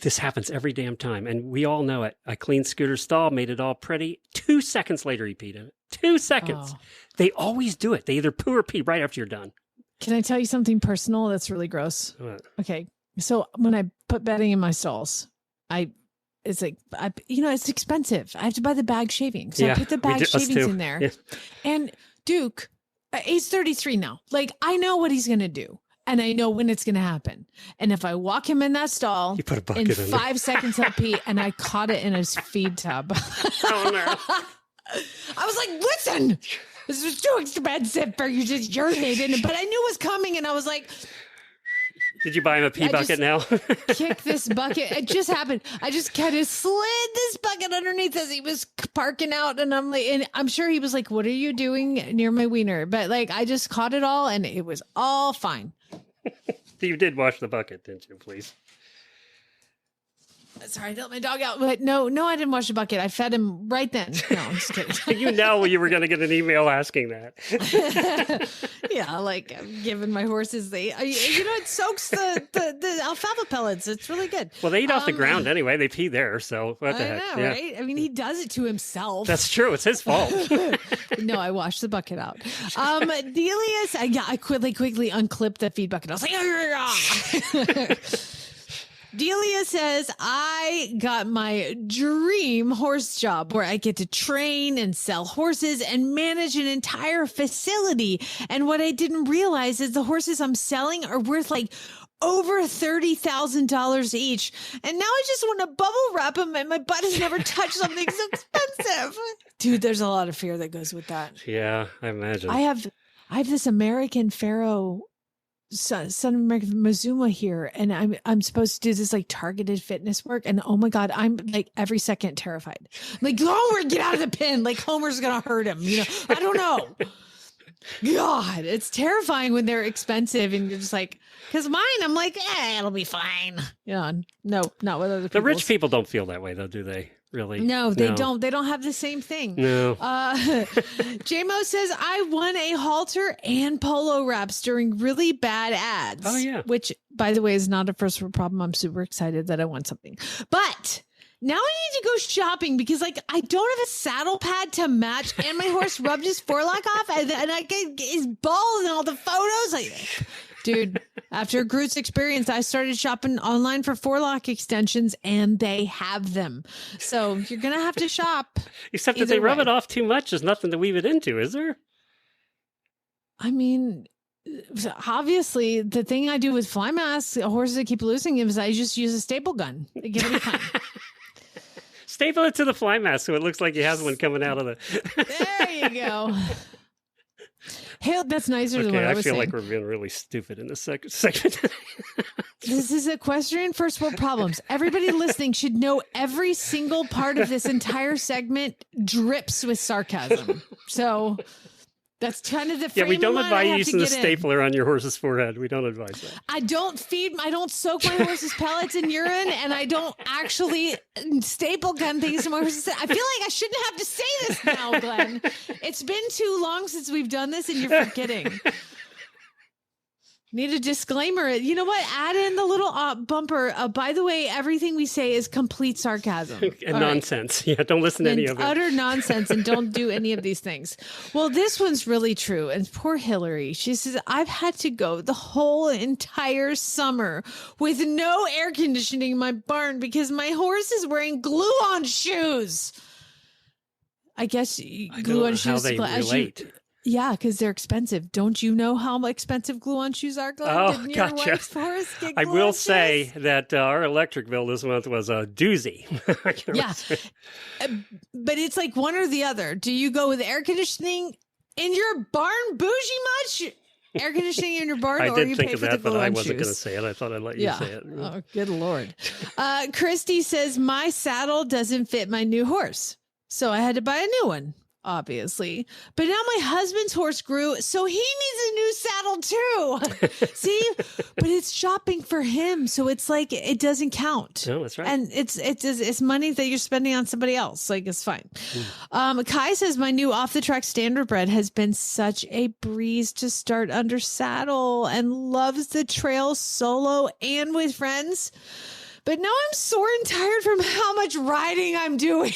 this happens every damn time, and we all know it. I cleaned Scooter's stall, made it all pretty. 2 seconds later, he peed in it. 2 seconds. Oh. They always do it. They either poo or pee right after you're done. Can I tell you something personal that's really gross? What? Okay. So when I put bedding in my stalls, it's expensive. I have to buy the bag shaving. So I put the bag shavings in there. Yeah. And Duke, he's 33 now. Like, I know what he's going to do. And I know when it's going to happen. And if I walk him in that stall, you put a bucket in 5 seconds he'll pee, and I caught it in his feed tub. Oh, no. I was like, listen, this was too expensive for you to urinate in it. But I knew it was coming, and I was like... Did you buy him a pee bucket now? Kick this bucket. It just happened. I just kind of slid this bucket underneath as he was parking out. And I'm sure he was like, what are you doing near my wiener? But I just caught it all and it was all fine. You did wash the bucket, didn't you, please? Sorry, I let my dog out. But no, I didn't wash the bucket. I fed him right then. No, I'm just kidding. You were going to get an email asking that. Yeah, like I'm giving my horses it soaks the alfalfa pellets. It's really good. Well, they eat off the ground anyway. They pee there, so what the heck? I know, right? I mean, he does it to himself. That's true. It's his fault. No, I washed the bucket out. Delia's, I quickly unclipped the feed bucket. I was like, Delia says, I got my dream horse job where I get to train and sell horses and manage an entire facility. And what I didn't realize is the horses I'm selling are worth like over $30,000 each. And now I just want to bubble wrap them, and my butt has never touched something so expensive. Dude, there's a lot of fear that goes with that. Yeah, I imagine. I have this American Pharaoh son of American Mazuma here, and I'm supposed to do this like targeted fitness work, and oh my god, I'm like every second terrified. I'm like, Homer, get out of the pen! Like Homer's gonna hurt him. I don't know. God, it's terrifying when they're expensive, and you're just like, because mine, I'm like, it'll be fine. No, not with other people. The rich people don't feel that way, though, do they? Really? No, they don't. They don't have the same thing. No. JMO says, I won a halter and polo wraps during really bad ads. Oh, yeah. Which, by the way, is not a first world problem. I'm super excited that I won something. But now I need to go shopping because, like, I don't have a saddle pad to match, and my horse rubbed his forelock off, and I get his balls in all the photos. Like, dude, after Groot's experience, I started shopping online for forelock extensions, and they have them. So you're going to have to shop. Except if they rub it off too much, there's nothing to weave it into, is there? I mean, obviously, the thing I do with fly masks, horses that keep losing them, is I just use a staple gun. They give it a time. Staple it to the fly mask so it looks like he has one coming out of the... There you go. Hey, that's nicer than what I was saying. I feel like we're being really stupid in this segment. This is Equestrian First World Problems. Everybody listening should know every single part of this entire segment drips with sarcasm. So that's kind of the frame we don't of mind I advise have using to the get in. stapler on your horse's forehead. We don't advise that. I don't soak my horse's pellets in urine, and I don't actually staple gun things to my horse's. I feel like I shouldn't have to say this now, Glenn. It's been too long since we've done this, and you're forgetting. Need a disclaimer. You know what? Add in the little bumper. By the way, everything we say is complete sarcasm. And nonsense. Right. Yeah, don't listen to any of it. Utter nonsense, and don't do any of these things. Well, this one's really true. And poor Hillary, she says, I've had to go the whole entire summer with no air conditioning in my barn because my horse is wearing glue-on shoes. I guess glue-on shoes. How they relate. Yeah, because they're expensive. Don't you know how expensive glue-on shoes are, Glenn? Oh, Didn't your gotcha. wife's horse get I glue-on will shoes? say that our electric bill this month was a doozy. Yeah, but it's like one or the other. Do you go with air conditioning in your barn, bougie much? Air conditioning in your barn, I or did you think pay of for that, the but I glue-on wasn't going to shoes? say it. I thought I'd let you say it. Oh, good Lord. Christy says, my saddle doesn't fit my new horse, so I had to buy a new one. Obviously, but now my husband's horse grew, so he needs a new saddle too. See, but it's shopping for him, so it's like it doesn't count. No, that's right. And it's money that you're spending on somebody else. Like, it's fine. Kai says my new off the track standardbred has been such a breeze to start under saddle and loves the trail solo and with friends. But now I'm sore and tired from how much riding I'm doing.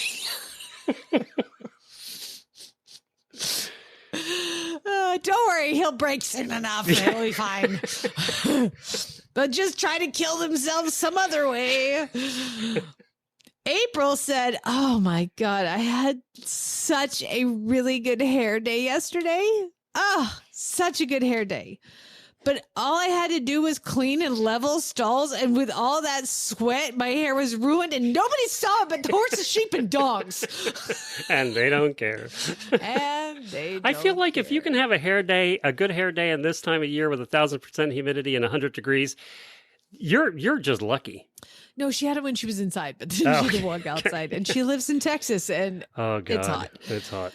Don't worry, he'll break soon enough. He'll be fine. But just try to kill themselves some other way. April said, oh my God, I had such a really good hair day yesterday. Oh, such a good hair day. But all I had to do was clean and level stalls, and with all that sweat, my hair was ruined, and nobody saw it but the horses, sheep, and dogs. And they don't care. And they don't I feel like care. if you can have a good hair day in this time of year with 1,000% humidity and 100 degrees, you're just lucky. No, she had it when she was inside, but then she didn't walk outside. And she lives in Texas, and oh, God. it's hot. It's hot.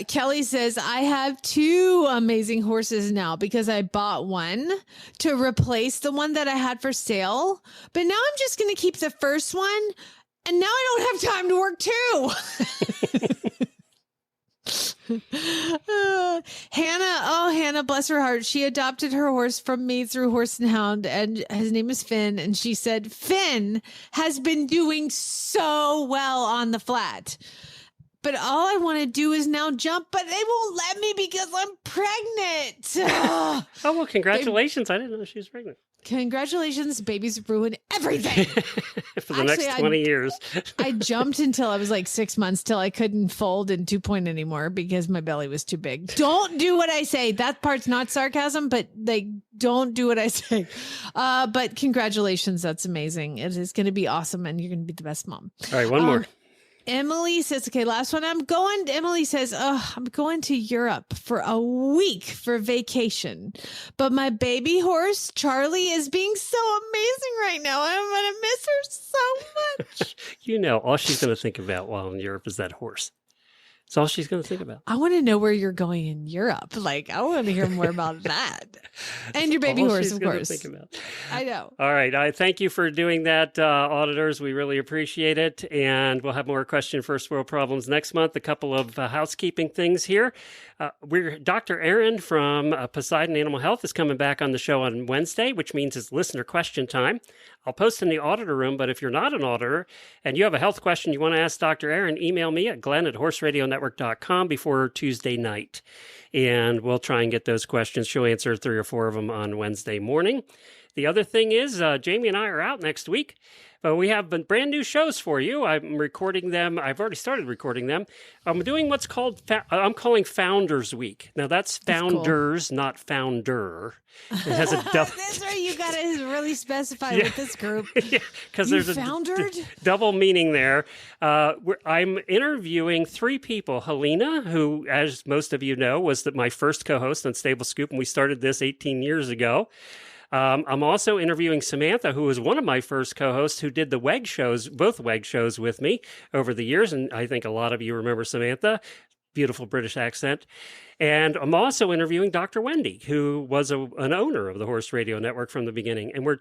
Kelly says, I have 2 amazing horses now because I bought one to replace the one that I had for sale. But now I'm just going to keep the first one. And now I don't have time to work too. Hannah, bless her heart. She adopted her horse from me through Horse and Hound, and his name is Finn. And she said, Finn has been doing so well on the flat. But all I want to do is now jump, but they won't let me because I'm pregnant. Oh, well, congratulations. I didn't know she was pregnant. Congratulations. Babies ruin everything. For the next 20 years. I jumped until I was like 6 months till I couldn't fold in 2-point anymore because my belly was too big. Don't do what I say. That part's not sarcasm, but like, don't do what I say. But congratulations. That's amazing. It is going to be awesome. And you're going to be the best mom. All right. One more. Emily says, okay, last one. Emily says, I'm going to Europe for a week for vacation. But my baby horse, Charlie, is being so amazing right now. I'm going to miss her so much. All she's going to think about while in Europe is that horse. That's all she's going to think about. I want to know where you're going in Europe. Like, I want to hear more about that. And your baby horse, of course. Think about. I know. All right. I thank you for doing that, auditors. We really appreciate it. And we'll have more Question First World Problems next month. A couple of housekeeping things here. Dr. Aaron from Poseidon Animal Health is coming back on the show on Wednesday, which means it's listener question time. I'll post in the auditor room, but if you're not an auditor and you have a health question you want to ask Dr. Aaron, email me at glenn@horseradionetwork.com before Tuesday night. And we'll try and get those questions. She'll answer 3 or 4 of them on Wednesday morning. The other thing is Jamie and I are out next week. But we have brand new shows for you. I'm recording them. I've already started recording them. I'm doing what's called, I'm calling Founders Week. Now that's founders, cool. Not founder. It has a double. That's right. You got to really specify with this group. Yeah, because there's a double meaning there. I'm interviewing 3 people. Helena, who, as most of you know, was my first co-host on Stable Scoop, and we started this 18 years ago. I'm also interviewing Samantha, who was one of my first co-hosts who did the WEG shows, both WEG shows with me over the years. And I think a lot of you remember Samantha, beautiful British accent. And I'm also interviewing Dr. Wendy, who was an owner of the Horse Radio Network from the beginning. And we're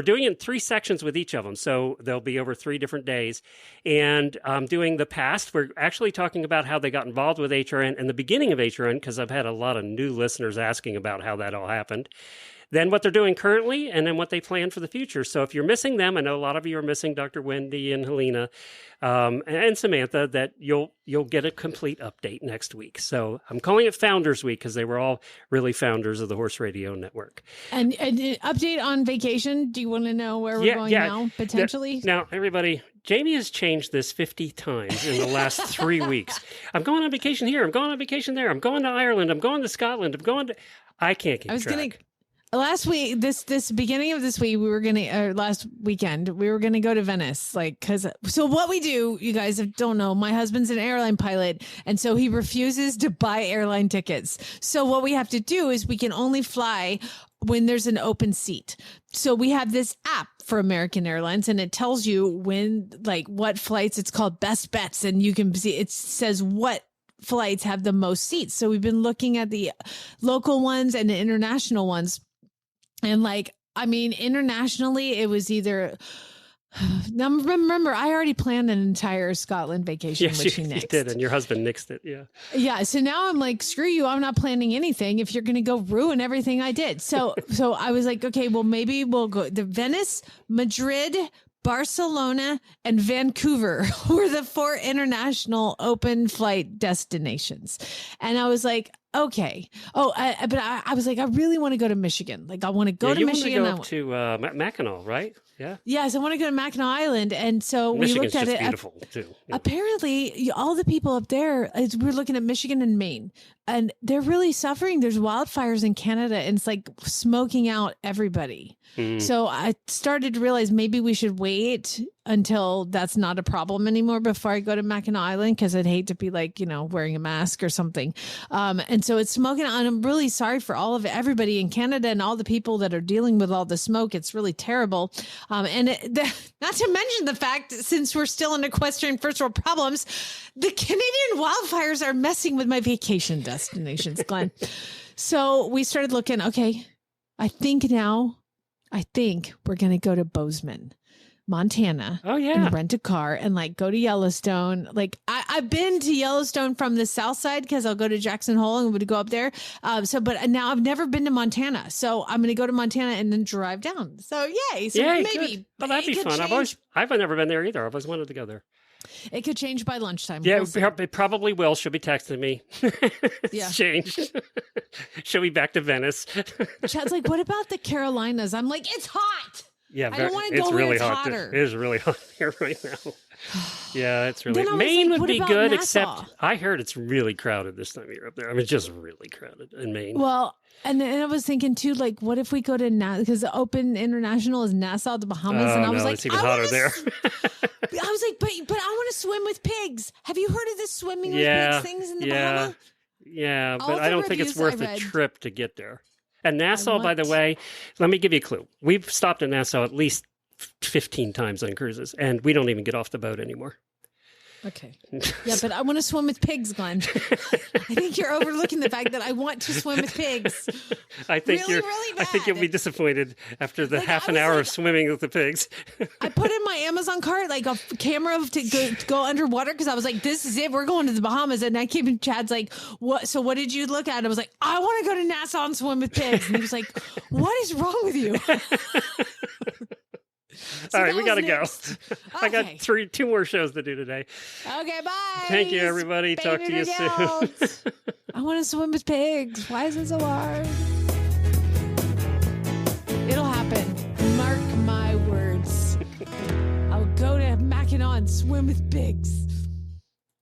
doing it in 3 sections with each of them. So they'll be over 3 different days. And I'm doing the past. We're actually talking about how they got involved with HRN and the beginning of HRN, because I've had a lot of new listeners asking about how that all happened. Then what they're doing currently, and then what they plan for the future. So if you're missing them, I know a lot of you are missing Dr. Wendy and Helena and Samantha, that you'll get a complete update next week. So I'm calling it Founders Week because they were all really founders of the Horse Radio Network. And update on vacation. Do you want to know where we're going now, potentially? Now, everybody, Jamie has changed this 50 times in the last 3 weeks. I'm going on vacation here. I'm going on vacation there. I'm going to Ireland. I'm going to Scotland. I can't keep track. Last week, this beginning of this week, last weekend, we were going to go to Venice. So what we do, you guys don't know, my husband's an airline pilot, and so he refuses to buy airline tickets. So what we have to do is we can only fly when there's an open seat. So we have this app for American Airlines, and it tells you what flights. It's called Best Bets, and you can see, it says what flights have the most seats. So we've been looking at the local ones and the international ones. And internationally, it was either. Now, remember, I already planned an entire Scotland vacation, which he nixed. You did, and your husband nixed it, yeah. Yeah, so now I'm like, screw you, I'm not planning anything if you're going to go ruin everything I did. So I was like, okay, well, maybe we'll go to Venice, Madrid, Barcelona, and Vancouver were the 4 international open flight destinations. And I was like, okay. But I was like, I really want to go to Michigan. I want to go to Michigan. You want to go up to Mackinac, right? Yeah. Yes, I want to go to Mackinac Island. And so we looked at it. Beautiful too. Yeah. Apparently, all the people up there, we're looking at Michigan and Maine, and they're really suffering. There's wildfires in Canada, and it's like smoking out everybody. So I started to realize maybe we should wait until that's not a problem anymore before I go to Mackinac Island, because I'd hate to be like, wearing a mask or something. And so it's smoking, and I'm really sorry for everybody in Canada and all the people that are dealing with all the smoke. It's really terrible. Not to mention the fact, since we're still in equestrian first world problems, the Canadian wildfires are messing with my vacation destinations, Glenn. So we started looking, okay, I think we're going to go to Bozeman, Montana. Oh, yeah. And rent a car and go to Yellowstone. I've been to Yellowstone from the south side because I'll go to Jackson Hole and would go up there. But now I've never been to Montana. So I'm going to go to Montana and then drive down. So yay. So maybe. Good. Well, that'd be fun. I've never been there either. I've always wanted to go there. It could change by lunchtime. Yeah, it probably will. She'll be texting me. It's changed. She'll be back to Venice. Chad's like, what about the Carolinas? I'm like, it's hot. Yeah, I don't want to go really where it's hot. hotter. It is really hot here right now. Yeah, it's really. Then Maine would what be about good, Nassau? except I heard it's really crowded this time of year up there. I mean, it's just really crowded in Maine. Well, and then I was thinking too, what if we go to because the Open International is Nassau, the Bahamas, and I was like, it's even hotter there. I was like, but I want to swim with pigs. Have you heard of this swimming with pigs things in the Bahamas? Yeah, All but I the don't think it's reviews worth I a read. trip to get there. And Nassau, by the way, let me give you a clue. We've stopped in Nassau at least 15 times on cruises, and we don't even get off the boat anymore. Okay. Yeah, but I want to swim with pigs, Glenn. I think you're overlooking the fact that I want to swim with pigs. I think really bad. I think you'll be disappointed after the half an hour of swimming with the pigs. I put in my Amazon cart a camera to go underwater because I was like, this is it. We're going to the Bahamas. And I came and Chad's like, what? So what did you look at? I was like, I want to go to Nassau and swim with pigs. And he was like, what is wrong with you? So all right, we got to go. I got Okay. 2 more shows to do today. Okay, bye. Thank you, everybody. Talk to you soon. I want to swim with pigs. Why is it so hard? It'll happen. Mark my words. I'll go to Mackinac and swim with pigs.